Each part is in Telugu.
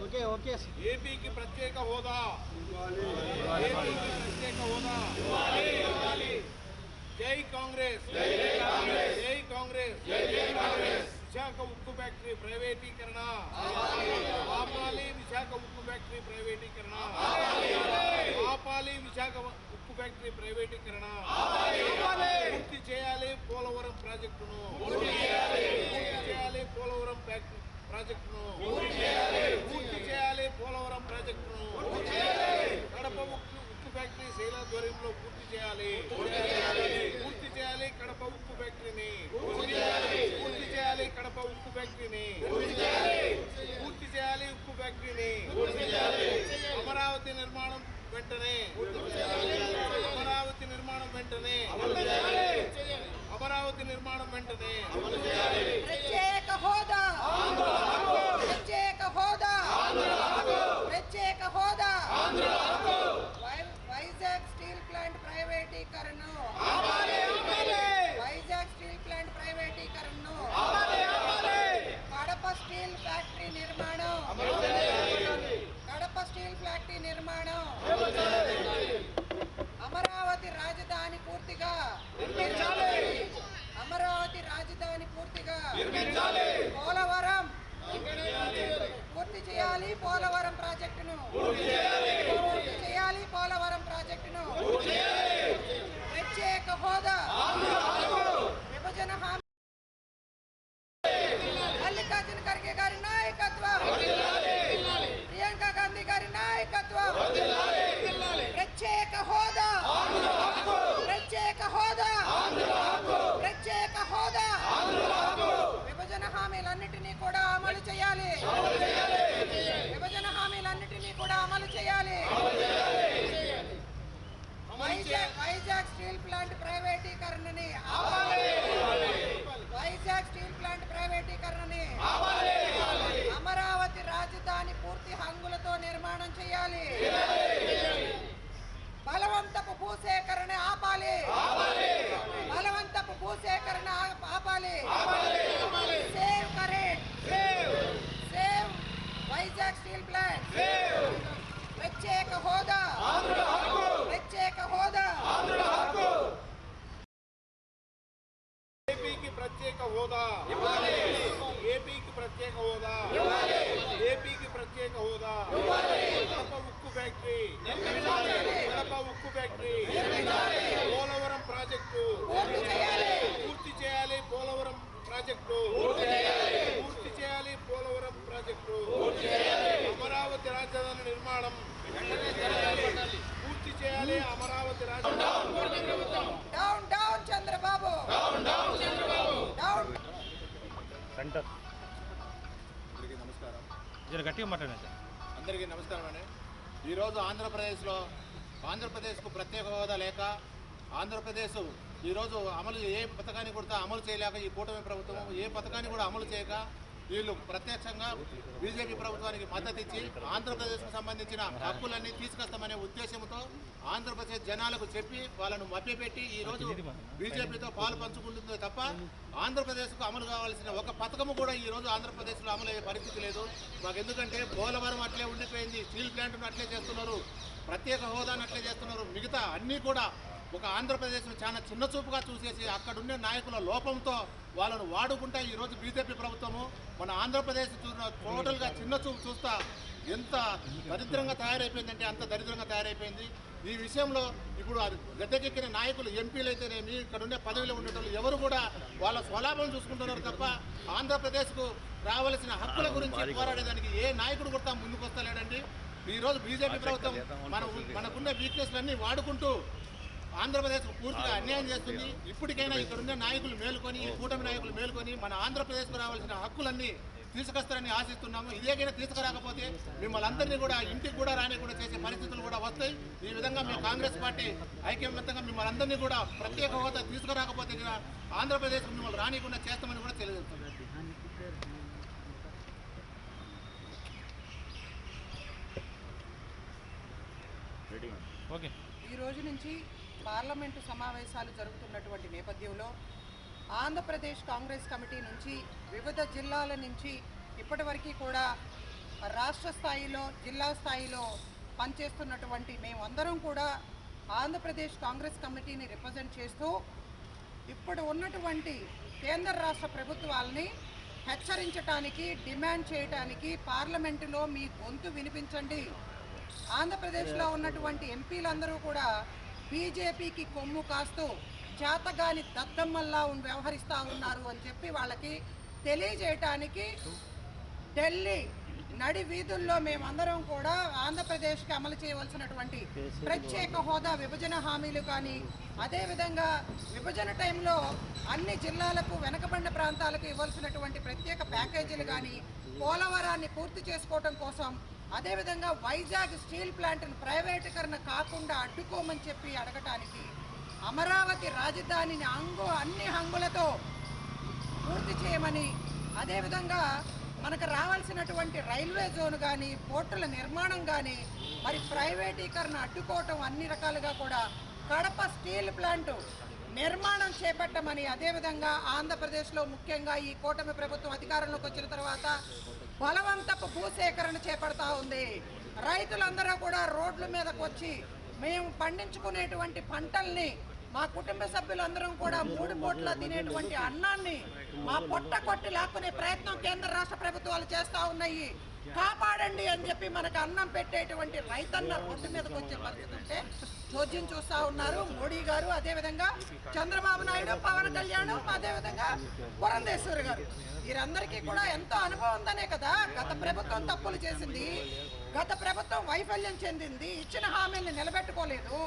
ఏపీకి ప్రత్యేక హోదా, ఏపీకి ప్రత్యేక హోదా. జై కాంగ్రెస్, జై కాంగ్రెస్. విశాఖ ఉక్కు ఫ్యాక్టరీ ప్రైవేటీకరణ ఆపాలి. విశాఖ ఉక్కు ఫ్యాక్టరీ ప్రైవేటీకరణ ఆపాలి. విశాఖ ఉక్కు ఫ్యాక్టరీ ప్రైవేటీకరణ పూర్తి చేయాలి. పోలవరం ప్రాజెక్టును పూర్తి చేయాలి. పోలవరం ప్రాజెక్టును పూర్తి చేయాలి. పోలవరం ప్రాజెక్టును కడప ఉక్కు ఫ్యాక్టరీ శైలాధ్వర్యంలో పూర్తి చేయాలి. పూర్తి చేయాలి కడప ఉక్కు ఫ్యాక్టరీని. పూర్తి చేయాలి కడప ఉక్కు ఫ్యాక్టరీని. పూర్తి చేయాలి ఉక్కు ఫ్యాక్టరీని. అమరావతి నిర్మాణం వెంటనే. అమరావతి నిర్మాణం వెంటనే. అమరావతి నిర్మాణం వెంటనే. ప్రత్యేక హోదా, ప్రత్యేక హోదా, ప్రత్యేక హోదా. వైజాగ్ స్టీల్ ప్లాంట్ ప్రైవేటీకరణ, వైజాగ్ స్టీల్ ప్లాంట్ ప్రైవేటీకరణ, కడప స్టీల్ ఫ్యాక్టరీ నిర్మాణం, కడప స్టీల్ ఫ్యాక్టరీ నిర్మాణం. అమరావతి రాజధాని పూర్తిగా అమరావతి రాజధాని పూర్తిగా పోలవరం పూర్తి చేయాలి. పోలవరం ప్రాజెక్టును పూర్తి చేయాలి. పోలవరం ప్రాజెక్టును ప్రత్యేక హోదా, విభజన హామీ, మల్లికార్జున ఖర్గే గారి నాయకత్వం, ప్రియాంక గాంధీ గారి నాయకత్వం. ప్రత్యేక హోదా, ప్రత్యేక హోదా, ప్రత్యేక హోదా. విభజన హామీలన్నిటినీ కూడా అమలు చేయాలి. విభజన హామీలన్నిటినీ కూడా అమలు చేయాలి. వైజాగ్ స్టీల్ ప్లాంట్ ప్రైవేటీకరణని ఆపాలి. వైజాగ్ స్టీల్ ప్లాంట్ ప్రైవేటీకరణని అమరావతి రాజధాని పూర్తి హంగులతో నిర్మాణం చేయాలి. బలవంతపు భూసేకరణ ఆపాలి. బలవంతపు భూసేకరణ ఆపాలి. Save current, save Vizag steel plant. ప్రత్యేక హోదా, ప్రత్యేక హోదా. ఏపీకి ప్రత్యేక హోదా, ఏపీకి ప్రత్యేక హోదా, ఏపీకి ప్రత్యేక హోదా. కడప ఉక్కు ఫ్యాక్టరీ, కడప ఉక్కు ఫ్యాక్టరీ. పోలవరం ప్రాజెక్టు పూర్తి చేయాలి. పోలవరం ప్రాజెక్టు పూర్తి చేయాలి. పోలవరం ప్రాజెక్టు అమరావతి రాజధాని నిర్మాణం పూర్తి చేయాలి. అమరావతి రాజధాని. Down down Chandrababu, down. అందరికీ నమస్కారం. గట్టిగా మాట్లాడండి. అందరికీ నమస్కారం అండి. ఈరోజు ఆంధ్రప్రదేశ్కు ప్రత్యేక హోదా లేక ఆంధ్రప్రదేశ్ ఈరోజు ఏ పథకాన్ని కూడా అమలు చేయలేక, ఈ కూటమి ప్రభుత్వం ఏ పథకాన్ని కూడా అమలు చేయక వీళ్ళు ప్రత్యక్షంగా బీజేపీ ప్రభుత్వానికి మద్దతు ఇచ్చి ఆంధ్రప్రదేశ్కు సంబంధించిన హక్కులన్నీ తీసుకొస్తామనే ఉద్దేశంతో ఆంధ్రప్రదేశ్ జనాలకు చెప్పి వాళ్ళను మభ్యపెట్టి ఈరోజు బీజేపీతో పాలు పంచుకుంటుందో తప్ప ఆంధ్రప్రదేశ్కు అమలు కావాల్సిన ఒక పథకము కూడా ఈరోజు ఆంధ్రప్రదేశ్లో అమలు అయ్యే పరిస్థితి లేదు. మాకు ఎందుకంటే పోలవరం అట్లే ఉండిపోయింది, స్టీల్ ప్లాంట్ను అట్లే చేస్తున్నారు, ప్రత్యేక హోదాను అట్లే చేస్తున్నారు. మిగతా అన్నీ కూడా ఒక ఆంధ్రప్రదేశ్ను చాలా చిన్న చూపుగా చూసేసి అక్కడుండే నాయకుల లోపంతో వాళ్ళను వాడుకుంటా ఈరోజు బీజేపీ ప్రభుత్వము మన ఆంధ్రప్రదేశ్ టోటల్గా చిన్న చూపు చూస్తా ఎంత దరిద్రంగా తయారైపోయిందంటే అంత దరిద్రంగా తయారైపోయింది. ఈ విషయంలో ఇప్పుడు గద్దెకెక్కిన నాయకులు, ఎంపీలు అయితేనేమి, ఇక్కడ ఉండే పదవిలో ఉండేటోళ్ళు ఎవరు కూడా వాళ్ళ స్వలాభం చూసుకుంటున్నారు తప్ప ఆంధ్రప్రదేశ్కు రావాల్సిన హక్కుల గురించి పోరాడేదానికి ఏ నాయకుడు కూడా ముందుకు వస్తలేడండి. ఈరోజు బీజేపీ ప్రభుత్వం మనకున్న వీక్నెస్లన్నీ వాడుకుంటూ ఆంధ్రప్రదేశ్ పూర్తిగా అన్యాయం చేస్తుంది. ఇప్పటికైనా ఇక్కడున్న నాయకులు మేలుకొని, ఈ కూటమి నాయకులు మేలుకొని మన ఆంధ్రప్రదేశ్కు రావాల్సిన హక్కులన్నీ తీసుకొస్తారని ఆశిస్తున్నాము. ఇదేకైనా తీసుకురాకపోతే మిమ్మల్ని అందరినీ కూడా ఇంటికి కూడా రానికుండా చేసే పరిస్థితులు కూడా వస్తాయి. ఈ విధంగా మేము కాంగ్రెస్ పార్టీ ఐక్యమత్యంగా మిమ్మల్ని అందరినీ కూడా ప్రత్యేక హోదా తీసుకురాకపోతే ఆంధ్రప్రదేశ్ మిమ్మల్ని రానికుండా చేస్తామని కూడా తెలియజేస్తున్నాం. ఈ రోజు నుంచి పార్లమెంటు సమావేశాలు జరుగుతున్నటువంటి నేపథ్యంలో ఆంధ్రప్రదేశ్ కాంగ్రెస్ కమిటీ నుంచి వివిధ జిల్లాల నుంచి ఇప్పటివరకు కూడా రాష్ట్ర స్థాయిలో జిల్లా స్థాయిలో పనిచేస్తున్నటువంటి మేమందరం కూడా ఆంధ్రప్రదేశ్ కాంగ్రెస్ కమిటీని రిప్రజెంట్ చేస్తూ ఇప్పుడు ఉన్నటువంటి కేంద్ర రాష్ట్ర ప్రభుత్వాలని హెచ్చరించడానికి, డిమాండ్ చేయడానికి పార్లమెంటులో మీ గొంతు వినిపించండి. ఆంధ్రప్రదేశ్లో ఉన్నటువంటి ఎంపీలందరూ కూడా బీజేపీకి కొమ్ము కాస్తూ చేతగాని దద్దమ్మల్లా వ్యవహరిస్తూ ఉన్నారు అని చెప్పి వాళ్ళకి తెలియజేయటానికి ఢిల్లీ నడి వీధుల్లో మేమందరం కూడా ఆంధ్రప్రదేశ్కి అమలు చేయవలసినటువంటి ప్రత్యేక హోదా విభజన హామీలు కానీ, అదేవిధంగా విభజన టైంలో అన్ని జిల్లాలకు వెనకబడిన ప్రాంతాలకు ఇవ్వాల్సినటువంటి ప్రత్యేక ప్యాకేజీలు కానీ, పోలవరాన్ని పూర్తి చేసుకోవడం కోసం, అదేవిధంగా వైజాగ్ స్టీల్ ప్లాంట్ను ప్రైవేటీకరణ కాకుండా అడ్డుకోమని చెప్పి అడగటానికి, అమరావతి రాజధానిని అన్ని హంగులతో పూర్తి చేయమని, అదేవిధంగా మనకు రావాల్సినటువంటి రైల్వే జోన్ కానీ, పోర్టుల నిర్మాణం కానీ మరి ప్రైవేటీకరణ అడ్డుకోవటం అన్ని రకాలుగా కూడా కడప స్టీల్ ప్లాంటు నిర్మాణం చేపట్టమని, అదేవిధంగా ఆంధ్రప్రదేశ్లో ముఖ్యంగా ఈ కూటమి ప్రభుత్వం అధికారంలోకి వచ్చిన తర్వాత బలవంతపు భూసేకరణ చేపడతా ఉంది. రైతులందరూ కూడా రోడ్ల మీదకు వచ్చి మేము పండించుకునేటువంటి పంటల్ని, మా కుటుంబ సభ్యులందరం కూడా 3 పూట్ల తినేటువంటి అన్నాన్ని మా పొట్ట కొట్టి లాక్కునే ప్రయత్నం కేంద్ర రాష్ట్ర ప్రభుత్వాలు చేస్తూ ఉన్నాయి. కాపాడండి అని చెప్పి మనకు అన్నం పెట్టేటువంటి రైతన్న రోడ్డు మీదకి వచ్చే పరిస్థితి ఉంటే చోద్యం చూస్తూ ఉన్నారు మోడీ గారు, అదేవిధంగా చంద్రబాబు నాయుడు, పవన్ కళ్యాణ్, అదేవిధంగా పురంధేశ్వరి గారు. వీరందరికీ కూడా ఎంతో అనుభవం ఉందనే కదా గత ప్రభుత్వం తప్పులు చేసింది, గత ప్రభుత్వం వైఫల్యం చెందింది, ఇచ్చిన హామీలను నిలబెట్టుకోలేదు.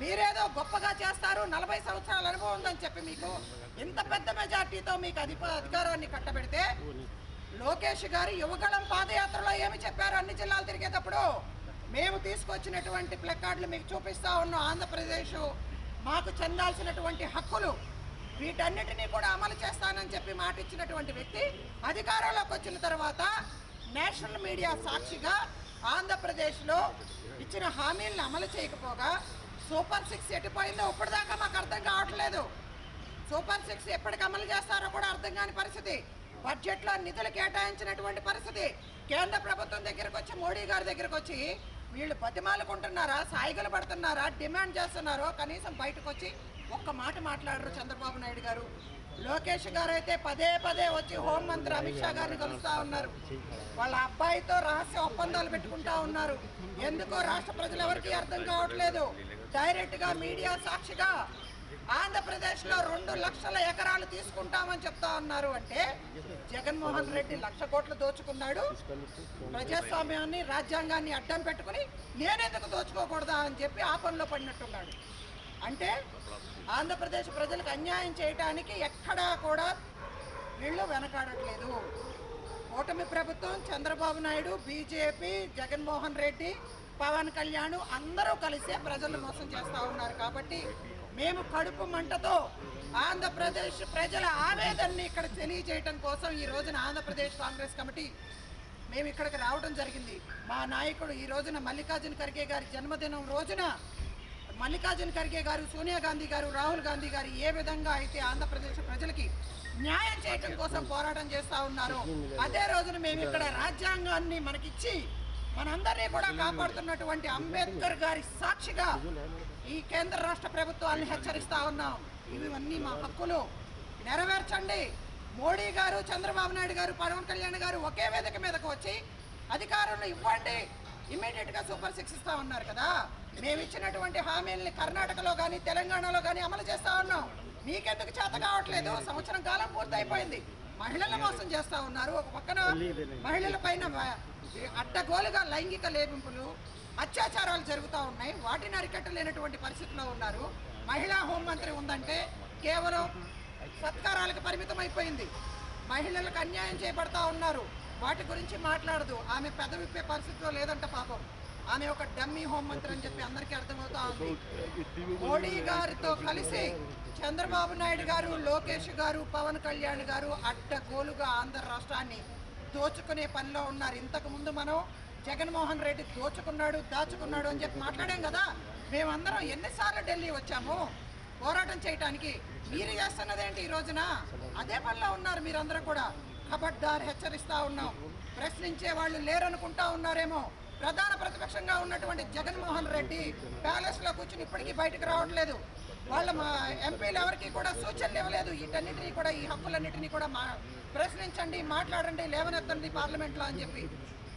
మీరేదో గొప్పగా చేస్తారు, 40 సంవత్సరాల అనుభవం ఉందని చెప్పి మీకు ఇంత పెద్ద మెజార్టీతో మీకు అధికారాన్ని కట్టబెడితే, లోకేష్ గారు యువగళం పాదయాత్రలో ఏమి చెప్పారు అన్ని జిల్లాలు తిరిగేటప్పుడు? మేము తీసుకొచ్చినటువంటి ప్లకార్డులు మీకు చూపిస్తా ఉన్నాం. ఆంధ్రప్రదేశ్ మాకు చెందాల్సినటువంటి హక్కులు వీటన్నిటినీ కూడా అమలు చేస్తానని చెప్పి మాట ఇచ్చినటువంటి వ్యక్తి అధికారంలోకి వచ్చిన తర్వాత నేషనల్ మీడియా సాక్షిగా ఆంధ్రప్రదేశ్లో ఇచ్చిన హామీలను అమలు చేయకపోగా సూపర్ 6 ఎట్టిపోయిందో ఇప్పటిదాకా మాకు అర్థం కావట్లేదు. సూపర్ 6 ఎప్పటికి అమలు చేస్తారో కూడా అర్థం కాని పరిస్థితి. బడ్జెట్లో నిధులు కేటాయించినటువంటి పరిస్థితి. కేంద్ర ప్రభుత్వం దగ్గరకు వచ్చి, మోడీ గారి దగ్గరకు వచ్చి వీళ్ళు బతిమాలుకుంటున్నారా, సాయిగలు పడుతున్నారా, డిమాండ్ చేస్తున్నారో కనీసం బయటకు వచ్చి ఒక్క మాట మాట్లాడరు చంద్రబాబు నాయుడు గారు. లోకేష్ గారు అయితే పదే వచ్చి హోంమంత్రి అమిత్ షా గారిని కలుస్తూ ఉన్నారు. వాళ్ళ అబ్బాయితో రహస్య ఒప్పందాలు పెట్టుకుంటా ఉన్నారు. ఎందుకో రాష్ట్ర ప్రజలు ఎవరికీ అర్థం కావట్లేదు. డైరెక్ట్గా మీడియా సాక్షిగా ఆంధ్రప్రదేశ్లో 2 లక్షల ఎకరాలు తీసుకుంటామని చెప్తా ఉన్నారు. అంటే జగన్మోహన్ రెడ్డి 1,00,000 కోట్లు దోచుకున్నాడు. ప్రజాస్వామ్యాన్ని, రాజ్యాంగాన్ని అడ్డం పెట్టుకుని నేనెందుకు దోచుకోకూడదా అని చెప్పి ఆ పనిలో పడినట్టున్నాడు. అంటే ఆంధ్రప్రదేశ్ ప్రజలకు అన్యాయం చేయడానికి ఎక్కడా కూడా వీళ్ళు వెనకాడట్లేదు. కూటమి ప్రభుత్వం, చంద్రబాబు నాయుడు, బీజేపీ, జగన్మోహన్ రెడ్డి, పవన్ కళ్యాణ్ అందరూ కలిసే ప్రజలను మోసం చేస్తూ ఉన్నారు. కాబట్టి మేము కడుపు మంటతో ఆంధ్రప్రదేశ్ ప్రజల ఆవేదనని ఇక్కడ తెలియజేయడం కోసం ఈ రోజున ఆంధ్రప్రదేశ్ కాంగ్రెస్ కమిటీ మేము ఇక్కడికి రావడం జరిగింది. మా నాయకుడు ఈ రోజున మల్లికార్జున ఖర్గే గారి జన్మదినం రోజున మల్లికార్జున ఖర్గే గారు, సోనియా గాంధీ గారు, రాహుల్ గాంధీ గారు ఏ విధంగా అయితే ఆంధ్రప్రదేశ్ ప్రజలకి న్యాయం చేయడం కోసం పోరాటం చేస్తూ ఉన్నారో, అదే రోజున మేము ఇక్కడ రాజ్యాంగాన్ని మనకిచ్చి మనందరినీ కూడా కాపాడుతున్నటువంటి అంబేద్కర్ గారి సాక్షిగా ఈ కేంద్ర రాష్ట్ర ప్రభుత్వాన్ని హెచ్చరిస్తూ ఉన్నాం. ఇవన్నీ మా హక్కులు నెరవేర్చండి. మోడీ గారు, చంద్రబాబు నాయుడు గారు, పవన్ కళ్యాణ్ గారు ఒకే వేదిక మీదకు వచ్చి అధికారంలో ఇవ్వండి, ఇమ్మీడియట్గా సూపర్ 6 ఇస్తా ఉన్నారు కదా. మేము ఇచ్చినటువంటి హామీల్ని కర్ణాటకలో కానీ, తెలంగాణలో కానీ అమలు చేస్తూ ఉన్నాం. మీకెందుకు చేత కావట్లేదు? సంవత్సరం కాలం పూర్తయిపోయింది. మహిళలను మోసం చేస్తూ ఉన్నారు. ఒక పక్కన మహిళల పైన అడ్డగోలుగా లైంగిక లేవింపులు, అత్యాచారాలు జరుగుతూ ఉన్నాయి. వాటిని అరికట్టలేనటువంటి పరిస్థితిలో ఉన్నారు. మహిళా హోంమంత్రి ఉందంటే కేవలం సత్కారాలకు పరిమితం అయిపోయింది. మహిళలకు అన్యాయం చేపడతా ఉన్నారు. వాటి గురించి మాట్లాడదు. ఆమె పెదవిప్పే పరిస్థితిలో లేదంట పాపం. ఆమె ఒక డమ్మీ హోంమంత్రి అని చెప్పి అందరికీ అర్థమవుతా ఉంది. మోడీ గారితో కలిసి చంద్రబాబు నాయుడు గారు, లోకేష్ గారు, పవన్ కళ్యాణ్ గారు అడ్డగోలుగా ఆంధ్ర రాష్ట్రాన్ని దోచుకునే పనిలో ఉన్నారు. ఇంతకుముందు మనం జగన్మోహన్ రెడ్డి దోచుకున్నాడు, దాచుకున్నాడు అని చెప్పి మాట్లాడాం కదా. మేమందరం ఎన్నిసార్లు ఢిల్లీ వచ్చాము పోరాటం చేయడానికి. మీరు చేస్తున్నదేంటి ఈ రోజున? అదే పనిలో ఉన్నారు మీరందరూ కూడా. ఖబర్దార్ హెచ్చరిస్తూ ఉన్నాం. ప్రశ్నించే వాళ్ళు లేరనుకుంటా ఉన్నారేమో. ప్రధాన ప్రతిపక్షంగా ఉన్నటువంటి జగన్మోహన్ రెడ్డి ప్యాలెస్లో కూర్చుని ఇప్పటికీ బయటకు రావట్లేదు. వాళ్ళ మా ఎంపీలు ఎవరికి కూడా సూచనలు ఇవ్వలేదు. వీటన్నిటినీ కూడా, ఈ హక్కులన్నింటినీ కూడా ప్రశ్నించండి, మాట్లాడండి, లేవనెత్తండి పార్లమెంట్లో అని చెప్పి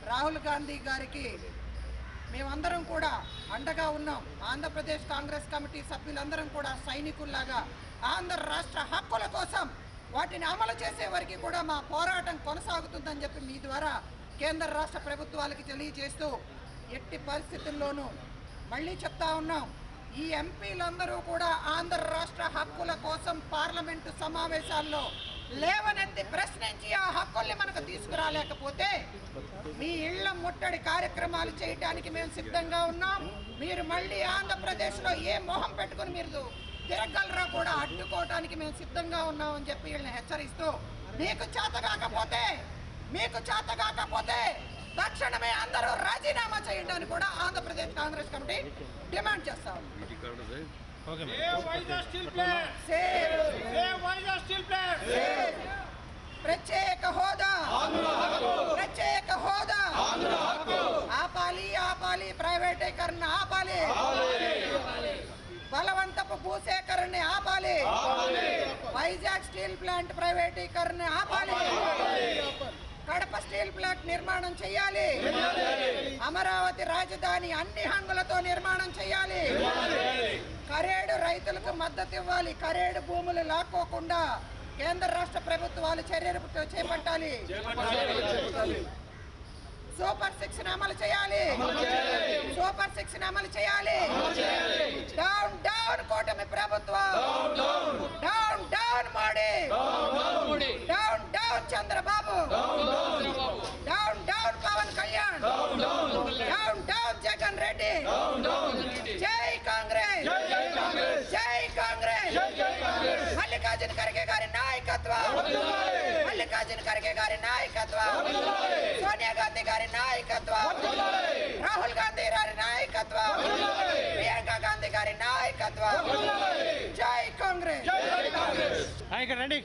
రాహుల్ గాంధీ గారికి మేమందరం కూడా అండగా ఉన్నాం. ఆంధ్రప్రదేశ్ కాంగ్రెస్ కమిటీ సభ్యులందరం కూడా సైనికుల్లాగా ఆంధ్ర రాష్ట్ర హక్కుల కోసం వాటిని అమలు చేసే వరకు కూడా మా పోరాటం కొనసాగుతుందని చెప్పి మీ ద్వారా కేంద్ర రాష్ట్ర ప్రభుత్వాలకి తెలియజేస్తూ, ఎట్టి పరిస్థితుల్లోనూ మళ్ళీ చెప్తా ఉన్నాం, ఈ ఎంపీలందరూ కూడా ఆంధ్ర రాష్ట్ర హక్కుల కోసం పార్లమెంటు సమావేశాల్లో లేవనెత్తి ప్రశ్నించి ఆ హక్కుల్ని మనకు తీసుకురాలేకపోతే మీ ఇళ్ల ముట్టడి కార్యక్రమాలు చేయడానికి మేము సిద్ధంగా ఉన్నాం. మీరు మళ్ళీ ఆంధ్రప్రదేశ్లో ఏ మొహం పెట్టుకుని మీరు తిరగలరా కూడా అడ్డుకోవటానికి మేము సిద్ధంగా ఉన్నామని చెప్పి వీళ్ళని హెచ్చరిస్తూ, మీకు చేత కాకపోతే తక్షణమే అందరూ రాజీనామా చేయండి అని కూడా ఆంధ్రప్రదేశ్ కాంగ్రెస్ కమిటీ డిమాండ్ చేస్తాం. ప్రత్యేక హోదా, ఆపాలి, ప్రైవేటీకరణ ఆపాలి, బలవంతపు భూసేకరణ ఆపాలి, వైజాగ్ స్టీల్ ప్లాంట్ ప్రైవేటీకరణ ఆపాలి, కడప స్టీల్ ప్లాంట్ నిర్మాణం చేయాలి, అమరావతి రాజధాని అన్ని హంగులతో నిర్మాణం చేయాలి, కరేడు రైతులకు మద్దతు ఇవ్వాలి, కరేడు భూములు లాక్కోకుండా కేంద్ర రాష్ట్ర ప్రభుత్వాలు చర్యలు చేపట్టాలి, సూపర్ 6 అమలు చేయాలి, డౌన్ డౌన్ కూటమి ప్రభుత్వం, down Modi, down Chandrababu, down Pawan Kalyan, down Jagan Reddy, జై కాంగ్రెస్, మల్లికార్జున ఖర్గే గారి నాయకత్వం, సోనియా గాంధీ గారి నాయకత్వం, రాహుల్ గాంధీ గారి నాయకత్వం, ప్రియాంక గాంధీ గారి నాయకత్వం, జై కాంగ్రెస్. ఇక్కడ రండి.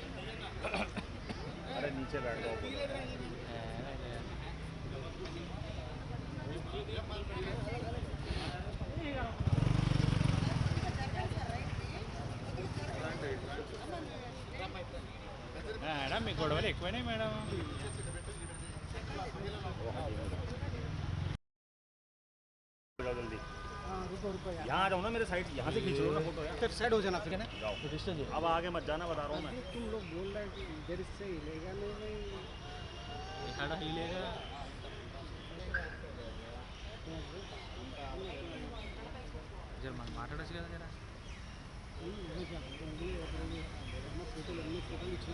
మేడం మీ గొడవలు ఎక్కువైనాయి మేడం. यहाँ जाओ ना मेरे साइड, यहाँ से खींच लो ना फोटो यार। साइड हो जाना फिर है ना। अब आगे मत जाना, बता रहा हूँ मैं। तुम लोग बोल रहे हैं कि इधर से हिलेगा नहीं। खड़ा हिलेगा. जर मग మాట్లాడొచ్చు కదా జరా. फोटो इच्छा